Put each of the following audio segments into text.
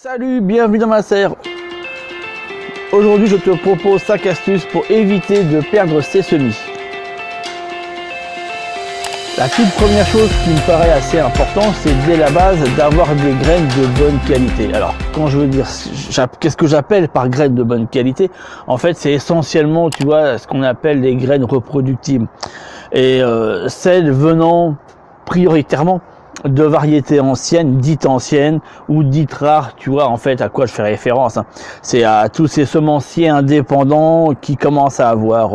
Salut, bienvenue dans ma serre. Aujourd'hui, je te propose 5 astuces pour éviter de perdre ses semis. La toute première chose qui me paraît assez importante, c'est dès la base d'avoir des graines de bonne qualité. Alors, quand je veux dire, qu'est-ce que j'appelle par graines de bonne qualité? En fait, c'est essentiellement, tu vois, ce qu'on appelle des graines reproductibles. Et celles venant prioritairement de variétés anciennes, dites anciennes ou dites rares, tu vois en fait à quoi je fais référence, hein. C'est à tous ces semenciers indépendants qui commencent à avoir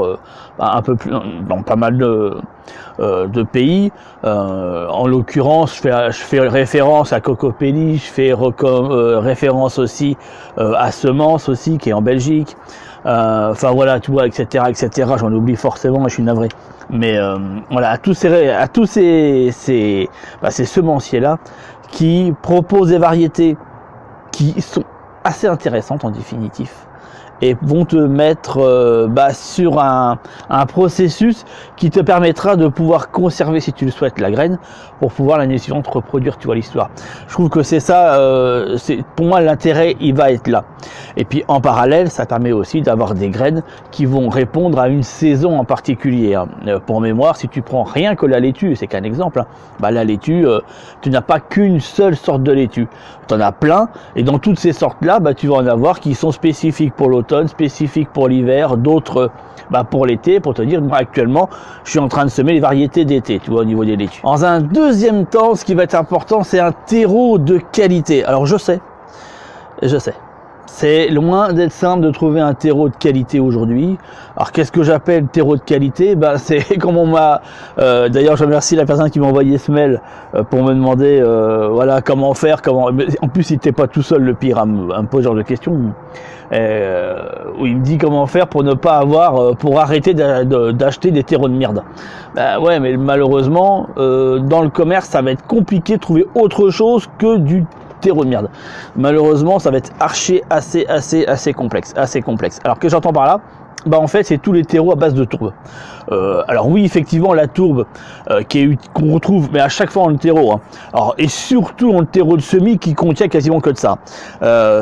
un peu plus dans pas mal de pays. En l'occurrence, je fais référence à Cocopelli, je fais référence aussi à Semence aussi qui est en Belgique. Enfin voilà, tu vois, etc., etc. J'en oublie forcément, je suis navré. Mais voilà, à tous ces semenciers-là qui proposent des variétés qui sont assez intéressantes en définitif et vont te mettre sur un processus qui te permettra de pouvoir conserver, si tu le souhaites, la graine pour pouvoir l'année suivante reproduire, tu vois l'histoire. Je trouve que c'est ça, pour moi l'intérêt il va être là. Et puis en parallèle, ça permet aussi d'avoir des graines qui vont répondre à une saison en particulier. Pour mémoire, si tu prends rien que la laitue, c'est qu'un exemple, hein, la laitue, tu n'as pas qu'une seule sorte de laitue. Tu en as plein, et dans toutes ces sortes-là, tu vas en avoir qui sont spécifiques pour l'automne, spécifiques pour l'hiver, d'autres pour l'été, pour te dire, moi actuellement, je suis en train de semer les variétés d'été, tu vois, au niveau des laitues. Dans un deuxième temps, ce qui va être important, c'est un terreau de qualité. Alors je sais, c'est loin d'être simple de trouver un terreau de qualité aujourd'hui. Alors qu'est-ce que j'appelle terreau de qualité? C'est comme on m'a... D'ailleurs, je remercie la personne qui m'a envoyé ce mail pour me demander voilà comment faire. En plus, il n'était pas tout seul, le pire, à me poser ce genre de questions. Où il me dit comment faire pour ne pas avoir... pour arrêter d'acheter des terreaux de merde. Ouais, mais malheureusement, dans le commerce, ça va être compliqué de trouver autre chose que du terreau de merde. Malheureusement, ça va être assez complexe, Alors que j'entends par là, en fait, c'est tous les terreaux à base de tourbe. Alors oui, effectivement, la tourbe qu'on retrouve, mais à chaque fois dans le terreau. Hein. Alors et surtout dans le terreau de semis qui contient quasiment que de ça.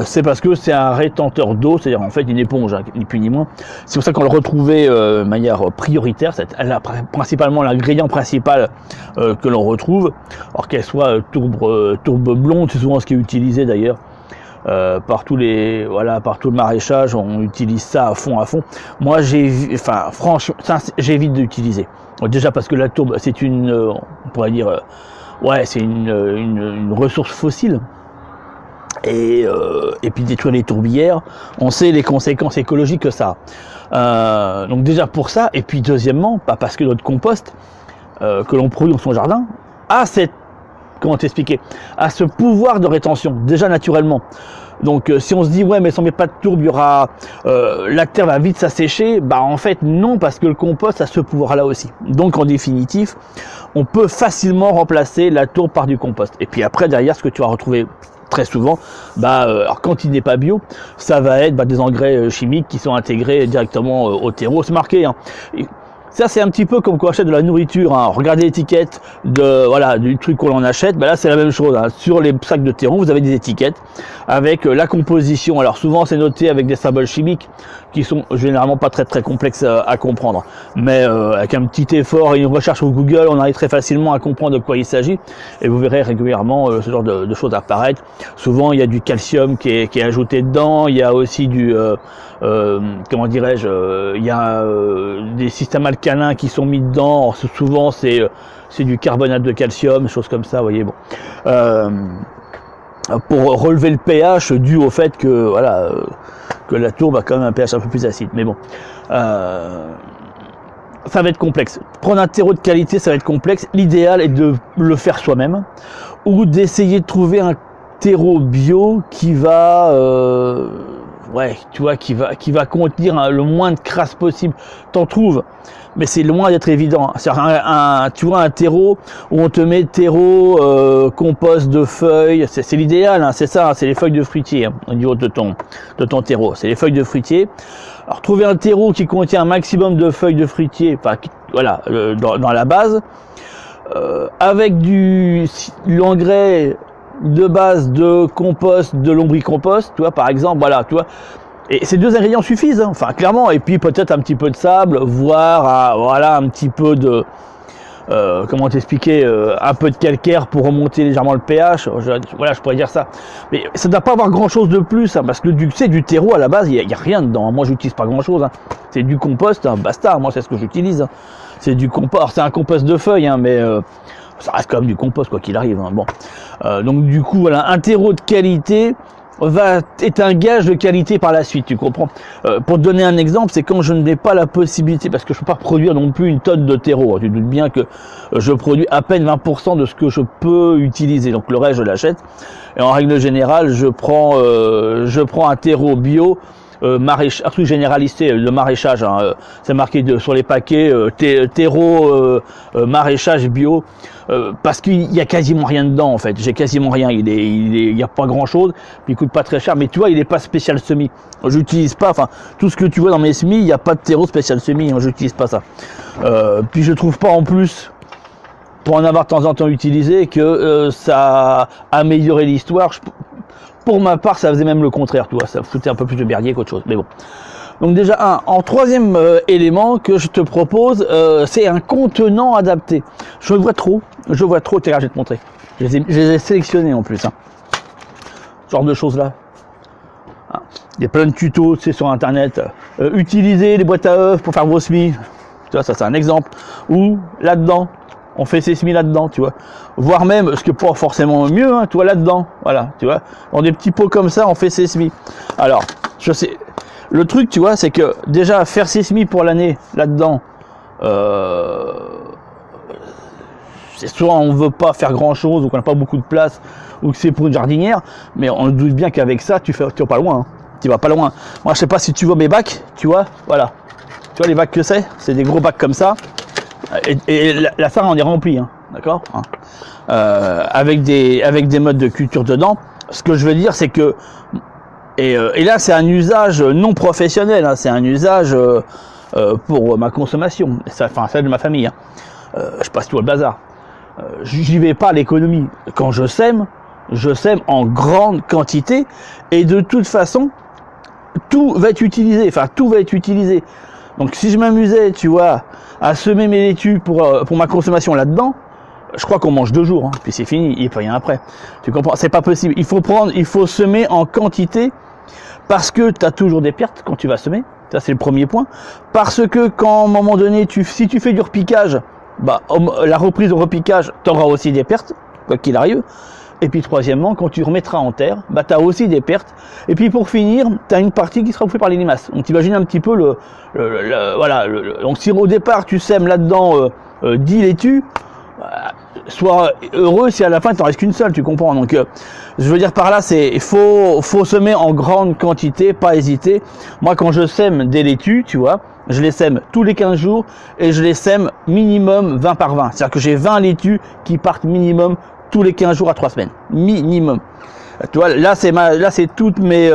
C'est parce que c'est un rétenteur d'eau, c'est-à-dire en fait une éponge, hein, ni plus ni moins. C'est pour ça qu'on le retrouvait de manière prioritaire. C'est principalement l'ingrédient principal que l'on retrouve. Alors qu'elle soit tourbe blonde, c'est souvent ce qui est utilisé d'ailleurs. Par tout le maraîchage, on utilise ça à fond. Moi, franchement, j'évite d'utiliser. Déjà parce que la tourbe, c'est on pourrait dire, c'est une ressource fossile. Et puis détruire les tourbières, on sait les conséquences écologiques que ça a. Donc déjà pour ça, et puis deuxièmement, parce que notre compost que l'on produit dans son jardin a comment t'expliquer, à ce pouvoir de rétention, déjà naturellement. Donc si on se dit ouais mais si on met pas de tourbe, il y aura la terre va vite s'assécher, en fait non, parce que le compost a ce pouvoir là aussi. Donc en définitif, on peut facilement remplacer la tourbe par du compost. Et puis après derrière, ce que tu vas retrouver très souvent, alors quand il n'est pas bio, ça va être des engrais chimiques qui sont intégrés directement au terreau, c'est marqué, hein. Ça c'est un petit peu comme quand on achète de la nourriture, hein. Regardez l'étiquette du truc qu'on en achète, là c'est la même chose, hein. Sur les sacs de terreau, vous avez des étiquettes avec la composition. Alors souvent c'est noté avec des symboles chimiques qui sont généralement pas très complexes à comprendre. Mais avec un petit effort et une recherche sur Google, on arrive très facilement à comprendre de quoi il s'agit. Et vous verrez régulièrement ce genre de choses apparaître. Souvent il y a du calcium qui est ajouté dedans, il y a aussi du... comment dirais-je, il y a des systèmes alcalins qui sont mis dedans. Souvent c'est du carbonate de calcium, choses comme ça, vous voyez, bon. Pour relever le pH dû au fait que que la tourbe a quand même un pH un peu plus acide, mais bon, ça va être complexe. Prendre un terreau de qualité, ça va être complexe. L'idéal est de le faire soi-même ou d'essayer de trouver un terreau bio qui va qui va contenir le moins de crasse possible. T'en trouves, mais c'est loin d'être évident. C'est tu vois, un terreau où on te met terreau, compost de feuilles, c'est l'idéal, hein, c'est ça, hein, c'est les feuilles de fruitier, hein, au niveau de ton terreau, c'est les feuilles de fruitier. Alors trouver un terreau qui contient un maximum de feuilles de fruitier, dans la base, avec l'engrais de base de compost, de lombricompost, tu vois, par exemple, voilà, tu vois. Et ces 2 ingrédients suffisent, hein, enfin, clairement. Et puis peut-être un petit peu de sable, voire, voilà, un petit peu de, comment t'expliquer, un peu de calcaire pour remonter légèrement le pH, voilà, je pourrais dire ça. Mais ça ne doit pas avoir grand chose de plus, hein, parce que du terreau à la base, il n'y a rien dedans. Moi, j'utilise pas grand chose, hein. C'est du compost, hein, basta, moi c'est ce que j'utilise. Hein. C'est du compost, alors c'est un compost de feuilles, hein, mais ça reste quand même du compost quoi qu'il arrive. Hein. Bon, donc du coup, voilà, un terreau de qualité est un gage de qualité par la suite, tu comprends. Pour te donner un exemple, c'est quand je n'ai pas la possibilité, parce que je ne peux pas produire non plus une tonne de terreau, tu te doutes bien que je produis à peine 20% de ce que je peux utiliser, donc le reste je l'achète, et en règle générale je prends un terreau bio, maraîchage, un truc généralisé, le maraîchage, hein, c'est marqué sur les paquets, terreau maraîchage bio, parce qu'il y a quasiment rien dedans en fait. J'ai quasiment rien. Il y a pas grand chose, puis il coûte pas très cher. Mais tu vois, il est pas spécial semi. J'utilise pas. Enfin, tout ce que tu vois dans mes semis, il n'y a pas de terreau spécial semi. Hein, j'utilise pas ça. Puis je trouve pas en plus, pour en avoir de temps en temps utilisé, que ça a amélioré l'histoire. Pour ma part, ça faisait même le contraire. Tu vois, ça foutait un peu plus de merdier qu'autre chose. Mais bon. Donc déjà en troisième élément que je te propose, c'est un contenant adapté. Je vois trop, tiens, je vais te montrer. Je les ai sélectionnés en plus. Hein. Ce genre de choses là. Hein. Il y a plein de tutos, tu sais, sur internet. Utiliser les boîtes à œufs pour faire vos semis. Tu vois, ça c'est un exemple. Ou là-dedans, on fait ses semis là-dedans, tu vois. Voire même, ce que pas forcément mieux, hein, tu vois, là-dedans. Voilà, tu vois. Dans des petits pots comme ça, on fait ses semis. Alors, je sais. Le truc, tu vois, c'est que déjà faire ses semis pour l'année là-dedans, c'est soit on veut pas faire grand-chose ou qu'on n'a pas beaucoup de place ou que c'est pour une jardinière, mais on doute bien qu'avec ça, tu vas pas loin. Hein. Tu vas pas loin. Moi, je sais pas si tu vois mes bacs, tu vois, voilà. Tu vois les bacs que c'est des gros bacs comme ça. Et la farine, on est rempli, hein, d'accord, hein. Avec des modes de culture dedans. Ce que je veux dire, c'est que et là, c'est un usage non professionnel, hein, c'est un usage pour ma consommation, enfin celle de ma famille. Hein. Je passe tout le bazar. J'y vais pas à l'économie. Quand je sème en grande quantité, et de toute façon, tout va être utilisé. Enfin, tout va être utilisé. Donc, si je m'amusais, tu vois, à semer mes laitues pour ma consommation là-dedans, je crois qu'on mange 2 jours, hein, puis c'est fini, il n'y a pas rien après. Tu comprends? C'est pas possible. Il faut semer en quantité. Parce que tu as toujours des pertes quand tu vas semer, ça c'est le premier point. Parce que quand à un moment donné, si tu fais du repiquage, bah, la reprise au repiquage, tu auras aussi des pertes, quoi qu'il arrive. Et puis troisièmement, quand tu remettras en terre, bah, tu as aussi des pertes. Et puis pour finir, tu as une partie qui sera bouffée par les limaces. Donc t'imagines un petit peu voilà. Donc si au départ tu sèmes là-dedans 10 laitues, sois heureux si à la fin il t'en reste qu'une seule, tu comprends. Donc je veux dire par là, c'est il faut semer en grande quantité, pas hésiter. Moi quand je sème des laitues, tu vois, je les sème tous les 15 jours et je les sème minimum 20 par 20. C'est-à-dire que j'ai 20 laitues qui partent minimum tous les 15 jours à 3 semaines. Minimum. Tu vois, là c'est toutes mes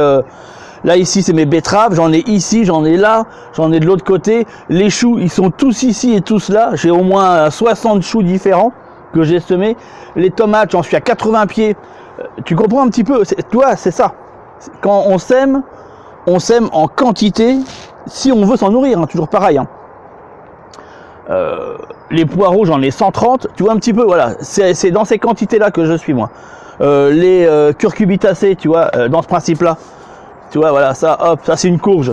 là ici c'est mes betteraves, j'en ai ici, j'en ai là, j'en ai de l'autre côté. Les choux, ils sont tous ici et tous là. J'ai au moins 60 choux différents que j'ai semés. Les tomates, j'en suis à 80 pieds. Tu comprends un petit peu, toi, c'est ça. Quand on sème en quantité, si on veut s'en nourrir, hein, toujours pareil. Hein. Les poireaux, j'en ai 130, tu vois un petit peu, voilà. C'est dans ces quantités-là que je suis, moi. Les curcubitacées, tu vois, dans ce principe-là. Tu vois, voilà, ça, hop, ça c'est une courge.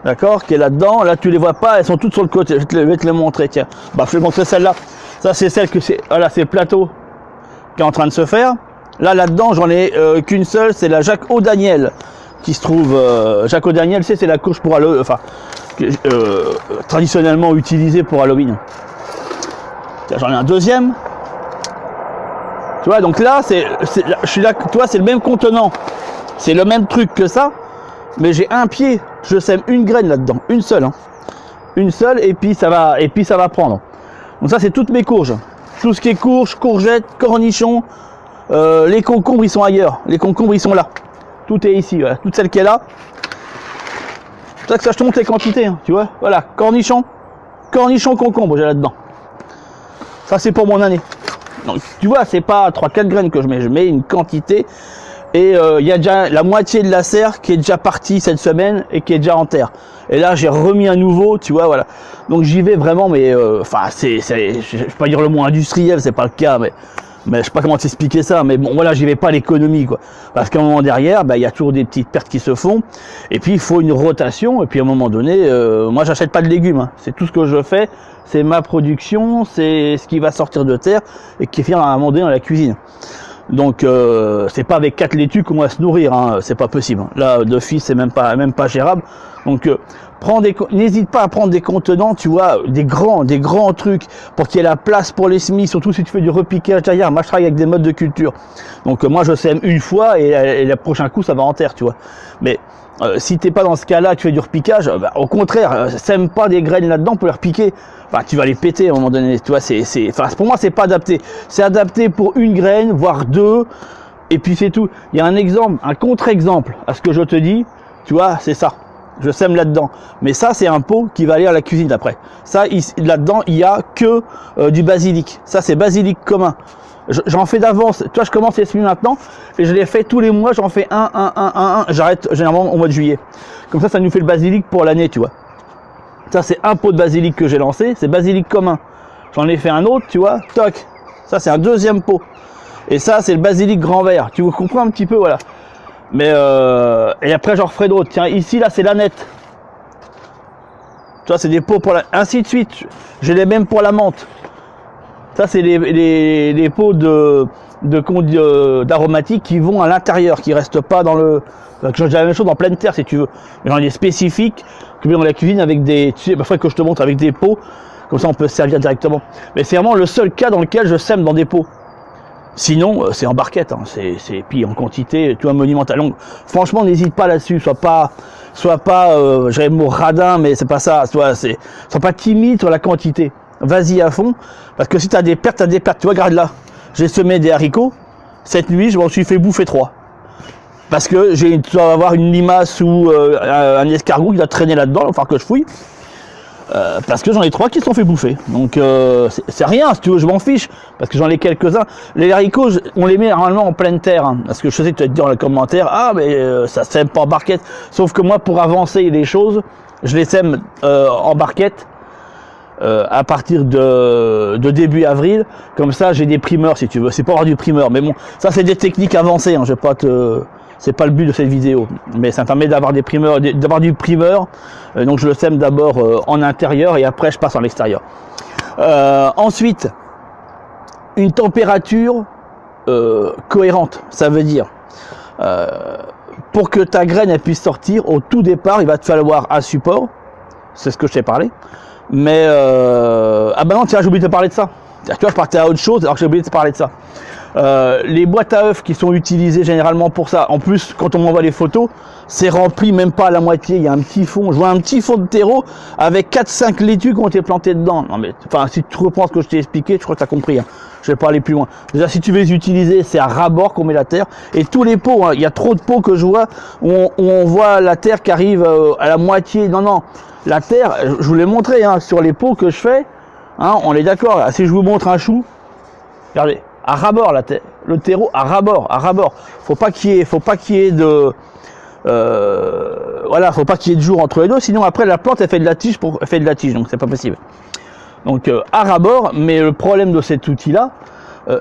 D'accord, qui est là-dedans. Là, tu les vois pas, elles sont toutes sur le côté. Je vais te les montrer, tiens. Bah, je vais te montrer celle-là. Ça, c'est celle que c'est. Voilà, c'est le plateau qui est en train de se faire. Là-dedans, j'en ai qu'une seule, c'est la Jacques O'Daniel qui se trouve. Jacques O'Daniel, c'est la courge pour Halloween, enfin, traditionnellement utilisée pour Halloween. J'en ai un deuxième. Tu vois, donc là, je suis là, toi, c'est le même contenant. C'est le même truc que ça, mais j'ai un pied. Je sème une graine là-dedans, une seule. Hein. Une seule, et puis ça va prendre. Donc ça, c'est toutes mes courges. Tout ce qui est courges, courgettes, cornichons. Les concombres, ils sont ailleurs. Les concombres, ils sont là. Tout est ici, voilà. Toute celle qui est là. C'est pour ça que ça, je te montre les quantités, hein, tu vois. Voilà, cornichons, concombre, j'ai là-dedans. Ça, c'est pour mon année. Donc tu vois, c'est pas 3-4 graines que je mets une quantité. Et il y a déjà la moitié de la serre qui est déjà partie cette semaine et qui est déjà en terre. Et là j'ai remis un nouveau, tu vois, voilà. Donc j'y vais vraiment, mais enfin je vais pas dire le mot industriel, c'est pas le cas, mais je sais pas comment t'expliquer ça, mais bon voilà, j'y vais pas à l'économie quoi. Parce qu'à un moment derrière, il y a toujours des petites pertes qui se font. Et puis il faut une rotation. Et puis à un moment donné, moi j'achète pas de légumes. Hein. C'est tout ce que je fais, c'est ma production, c'est ce qui va sortir de terre et qui finit à un moment donné dans la cuisine. Donc c'est pas avec 4 laitues qu'on va se nourrir, hein, c'est pas possible. Là d'office c'est même pas gérable. Donc n'hésite pas à prendre des contenants, tu vois, des grands trucs pour qu'il y ait la place pour les semis, surtout si tu fais du repiquage derrière. Moi je travaille avec des modes de culture. Donc moi je sème une fois et le prochain coup ça va en terre, tu vois. Mais si t'es pas dans ce cas-là, tu fais du repiquage, au contraire, sème pas des graines là-dedans pour les repiquer. Enfin, tu vas les péter à un moment donné, tu vois, enfin, pour moi, c'est pas adapté. C'est adapté pour une graine, voire 2, et puis c'est tout. Il y a un exemple, un contre-exemple à ce que je te dis, tu vois, c'est ça. Je sème là-dedans. Mais ça, c'est un pot qui va aller à la cuisine après. Ça, là-dedans, il y a que du basilic. Ça, c'est basilic commun. J'en fais d'avance. Toi, je commence les semis maintenant, et je les fais tous les mois, j'en fais un. J'arrête généralement au mois de juillet. Comme ça nous fait le basilic pour l'année, tu vois. Ça, c'est un pot de basilic que j'ai lancé, c'est basilic commun. J'en ai fait un autre, tu vois, toc. Ça, c'est un deuxième pot. Et ça, c'est le basilic grand vert. Tu comprends un petit peu, voilà. Mais, et après, j'en referai d'autres. Tiens, ici, là, c'est l'aneth. Tu vois, c'est des pots pour la... Ainsi de suite. J'ai les mêmes pour la menthe. Ça, c'est les pots d'aromatiques qui vont à l'intérieur, qui restent pas dans le... J'ai la même chose en pleine terre, si tu veux. Mais j'en ai spécifiques que dans la cuisine avec des... Tu sais, parfois que je te montre avec des pots, comme ça on peut se servir directement. Mais c'est vraiment le seul cas dans lequel je sème dans des pots. Sinon, c'est en barquette, hein. C'est puis en quantité, tu vois, monumental. Donc, franchement, n'hésite pas là-dessus. Sois pas, j'avais le mot radin, mais c'est pas ça. Sois pas timide sur la quantité. Vas-y à fond, parce que si tu as des pertes, tu as des pertes. Tu vois, regarde là, j'ai semé des haricots. Cette nuit, je m'en suis fait bouffer 3. Parce que tu vas avoir une limace ou un escargot qui va traîner là-dedans, il va falloir que je fouille. Parce que j'en ai 3 qui se sont fait bouffer. Donc c'est rien, si tu veux, je m'en fiche. Parce que j'en ai quelques-uns. Les haricots, on les met normalement en pleine terre. Hein, parce que je sais que tu vas te dire dans les commentaires, ah mais ça sème pas en barquette. Sauf que moi, pour avancer les choses, je les sème en barquette. À partir de début avril, comme ça j'ai des primeurs si tu veux, c'est pas avoir du primeur, mais bon, ça c'est des techniques avancées, hein, je vais pas c'est pas le but de cette vidéo, mais ça me permet d'avoir des primeurs, d'avoir du primeur, donc je le sème d'abord en intérieur et après je passe en extérieur. Ensuite, une température cohérente, ça veut dire pour que ta graine elle puisse sortir, au tout départ il va te falloir un support, c'est ce que je t'ai parlé. Mais ah bah non, tiens, j'ai oublié de te parler de ça. Tu vois, je partais à autre chose alors que j'ai oublié de te parler de ça. Les boîtes à œufs qui sont utilisées généralement pour ça, en plus quand on m'envoie les photos, c'est rempli même pas à la moitié, il y a un petit fond, je vois un petit fond de terreau avec 4-5 laitues qui ont été plantées dedans. Non mais, enfin, si tu reprends ce que je t'ai expliqué, je crois que tu as compris, hein. Je vais pas aller plus loin. Déjà, si tu veux les utiliser, c'est à ras-bord qu'on met la terre. Et tous les pots, hein, il y a trop de pots que je vois où on voit la terre qui arrive à la moitié. Non, non, la terre, je vous l'ai montré hein, sur les pots que je fais, hein, on est d'accord. Si je vous montre un chou, regardez, à ras-bord la terre, le terreau à ras-bord, à ras-bord. Faut pas qu'il y ait de voilà, faut pas qu'il y ait de jour entre les deux, sinon après la plante elle fait de la tige, donc c'est pas possible. Donc à ras-bord, mais le problème de cet outil là,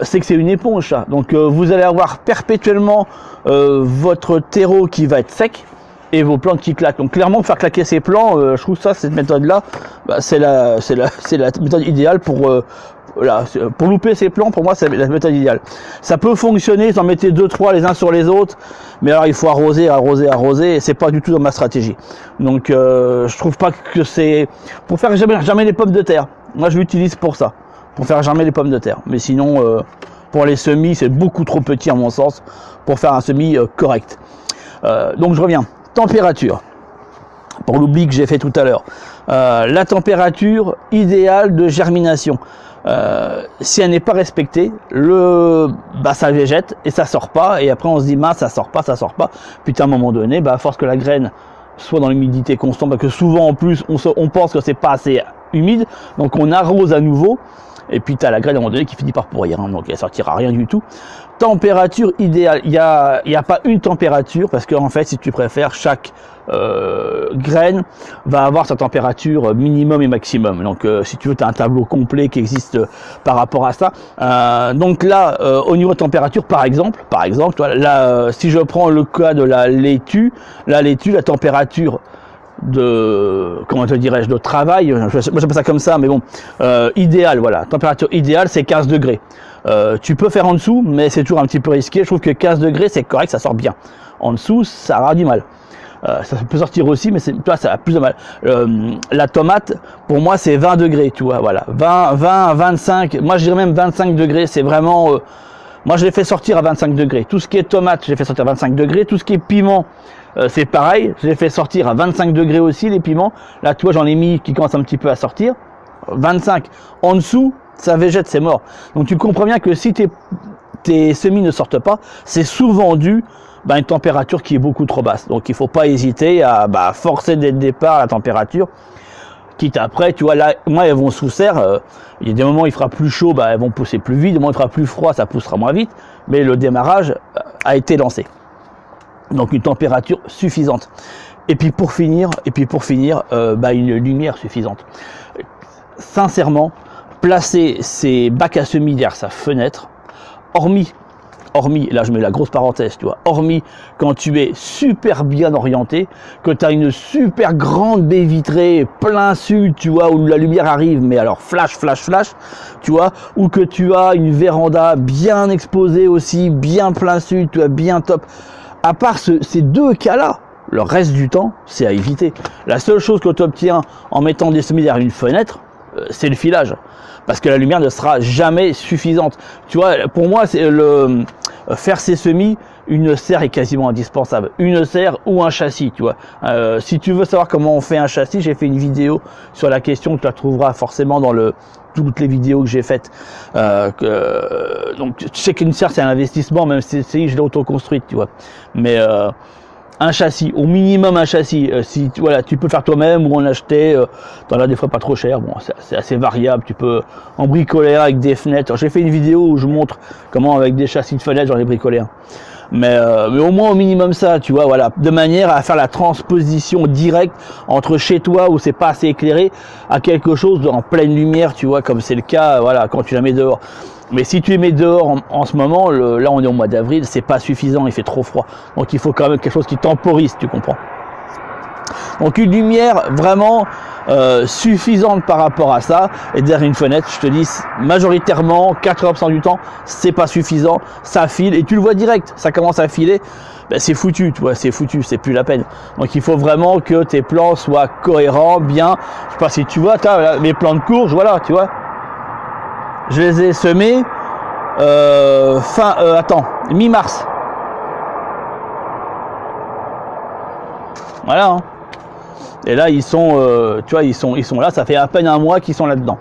c'est que c'est une éponge ça. Donc vous allez avoir perpétuellement votre terreau qui va être sec et vos plantes qui claquent. Donc clairement faire claquer ces plants, je trouve ça, cette méthode là, bah, c'est la méthode idéale pour louper ces plants. Pour moi c'est la méthode idéale. Ça peut fonctionner, vous en mettez 2-3 les uns sur les autres, mais alors il faut arroser et c'est pas du tout dans ma stratégie. Donc je trouve pas que c'est pour faire jamais les pommes de terre. Moi je l'utilise pour ça, pour faire germer les pommes de terre. Mais sinon pour les semis c'est beaucoup trop petit à mon sens pour faire un semis correct. Donc je reviens. Température, pour l'oubli que j'ai fait tout à l'heure, la température idéale de germination, si elle n'est pas respectée, ça végète et ça sort pas, et après on se dit mince, ça sort pas, puis à un moment donné, à force que la graine soit dans l'humidité constante, parce que souvent en plus on pense que c'est pas assez humide, donc on arrose à nouveau, et puis tu as la graine à un moment donné qui finit par pourrir, hein, donc elle sortira rien du tout. Température idéale, il y a pas une température, parce qu'en fait, si tu préfères, chaque graine va avoir sa température minimum et maximum. Donc si tu veux, tu as un tableau complet qui existe par rapport à ça. Donc là, au niveau de température, par exemple, là, si je prends le cas de la laitue, la température de, comment te dirais-je, de travail, moi j'appelle ça comme ça, mais bon, idéal, voilà, température idéale, c'est 15 degrés. Tu peux faire en dessous, mais c'est toujours un petit peu risqué. Je trouve que 15 degrés, c'est correct, ça sort bien. En dessous, ça aura du mal. Ça peut sortir aussi, mais toi, ça a plus de mal. La tomate, pour moi, c'est 20 degrés, tu vois, voilà. 20, 25, moi je dirais même 25 degrés, c'est vraiment... moi, je l'ai fait sortir à 25 degrés. Tout ce qui est tomate, je l'ai fait sortir à 25 degrés. Tout ce qui est piment, c'est pareil. Je l'ai fait sortir à 25 degrés aussi, les piments. Là, tu vois, j'en ai mis qui commencent un petit peu à sortir. 25. En dessous, ça végète, c'est mort. Donc, tu comprends bien que si tes semis ne sortent pas, c'est souvent dû à une température qui est beaucoup trop basse. Donc, il ne faut pas hésiter à forcer dès le départ la température. Quitte après, tu vois, là, moi, elles vont sous serre. Il y a des moments où il fera plus chaud, elles vont pousser plus vite. Des moments où il fera plus froid, ça poussera moins vite. Mais le démarrage a été lancé. Donc, une température suffisante. Et puis, pour finir, une lumière suffisante. Sincèrement, placer ces bacs à semis derrière sa fenêtre, hormis, là je mets la grosse parenthèse, tu vois, hormis quand tu es super bien orienté, que tu as une super grande baie vitrée plein sud, tu vois, où la lumière arrive, mais alors flash, tu vois, ou que tu as une véranda bien exposée aussi, bien plein sud, tu vois, bien top. À part ces deux cas-là, le reste du temps, c'est à éviter. La seule chose que tu obtiens en mettant des semis derrière une fenêtre, c'est le filage. Parce que la lumière ne sera jamais suffisante. Tu vois, pour moi, c'est faire ces semis, une serre est quasiment indispensable. Une serre ou un châssis, tu vois. Si tu veux savoir comment on fait un châssis, j'ai fait une vidéo sur la question, tu la trouveras forcément dans toutes les vidéos que j'ai faites. Donc, je sais qu'une serre, c'est un investissement, même si je l'ai auto-construite, tu vois. Mais un châssis, au minimum un châssis, si voilà, tu peux faire toi-même ou en acheter, t'en as des fois pas trop cher, bon c'est assez variable, tu peux en bricoler un avec des fenêtres. J'ai fait une vidéo où je montre comment avec des châssis de fenêtres j'en ai bricolé un. Mais au moins au minimum ça, tu vois, voilà, de manière à faire la transposition directe entre chez toi où c'est pas assez éclairé à quelque chose en pleine lumière, tu vois, comme c'est le cas, voilà, quand tu la mets dehors. Mais si tu les mets dehors en ce moment, là on est au mois d'avril, c'est pas suffisant, il fait trop froid. Donc il faut quand même quelque chose qui temporise, tu comprends. Donc une lumière vraiment suffisante par rapport à ça. Et derrière une fenêtre, je te dis, majoritairement, 80% du temps, c'est pas suffisant, ça file, et tu le vois direct, ça commence à filer, c'est foutu, tu vois, c'est foutu, c'est plus la peine. Donc il faut vraiment que tes plants soient cohérents, bien. Je sais pas si tu vois, mes plants de courge, voilà, tu vois. Je les ai semés mi-mars. Voilà. Hein. Et là, ils sont, tu vois, ils sont là. Ça fait à peine un mois qu'ils sont là-dedans.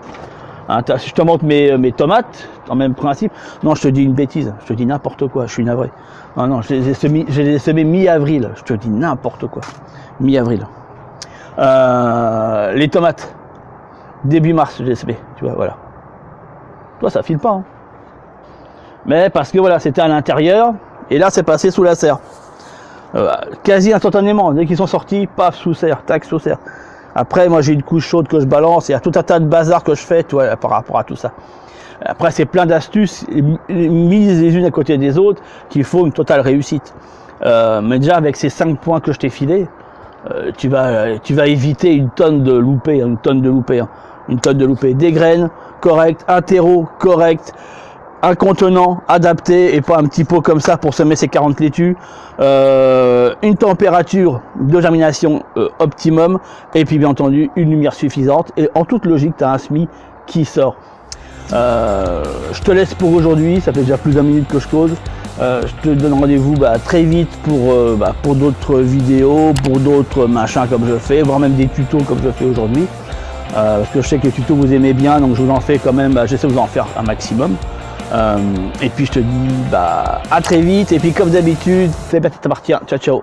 Hein, si je te montre mes tomates, en même principe. Non, je te dis une bêtise. Je te dis n'importe quoi. Je suis navré. Non, je les ai semés mi-avril. Je te dis n'importe quoi. Mi-avril. Les tomates, début mars, je les ai semés. Tu vois, voilà. Toi, ça file pas. Hein. Mais parce que voilà, c'était à l'intérieur. Et là, c'est passé sous la serre. Quasi instantanément. Dès qu'ils sont sortis, paf, sous serre, tac, sous serre. Après, moi, j'ai une couche chaude que je balance. Il y a tout un tas de bazar que je fais, tu vois, par rapport à tout ça. Après, c'est plein d'astuces mises les unes à côté des autres qu'il faut une totale réussite. Mais déjà, avec ces 5 points que je t'ai filés, tu vas éviter une tonne de loupés. Une tonne de loupés. Des graines correctes, un terreau correct, un contenant adapté et pas un petit pot comme ça pour semer ses 40 laitues, une température de germination optimum et puis bien entendu une lumière suffisante et en toute logique tu as un semis qui sort. Je te laisse pour aujourd'hui, ça fait déjà plus d'1 minute que je cause. Je te donne rendez-vous très vite pour d'autres vidéos, pour d'autres machins comme je fais, voire même des tutos comme je fais aujourd'hui. Parce que je sais que les tutos vous aimez bien, donc je vous en fais quand même, j'essaie de vous en faire un maximum. Et puis je te dis à très vite, et puis comme d'habitude, fais bien, t'appartient. Ciao ciao.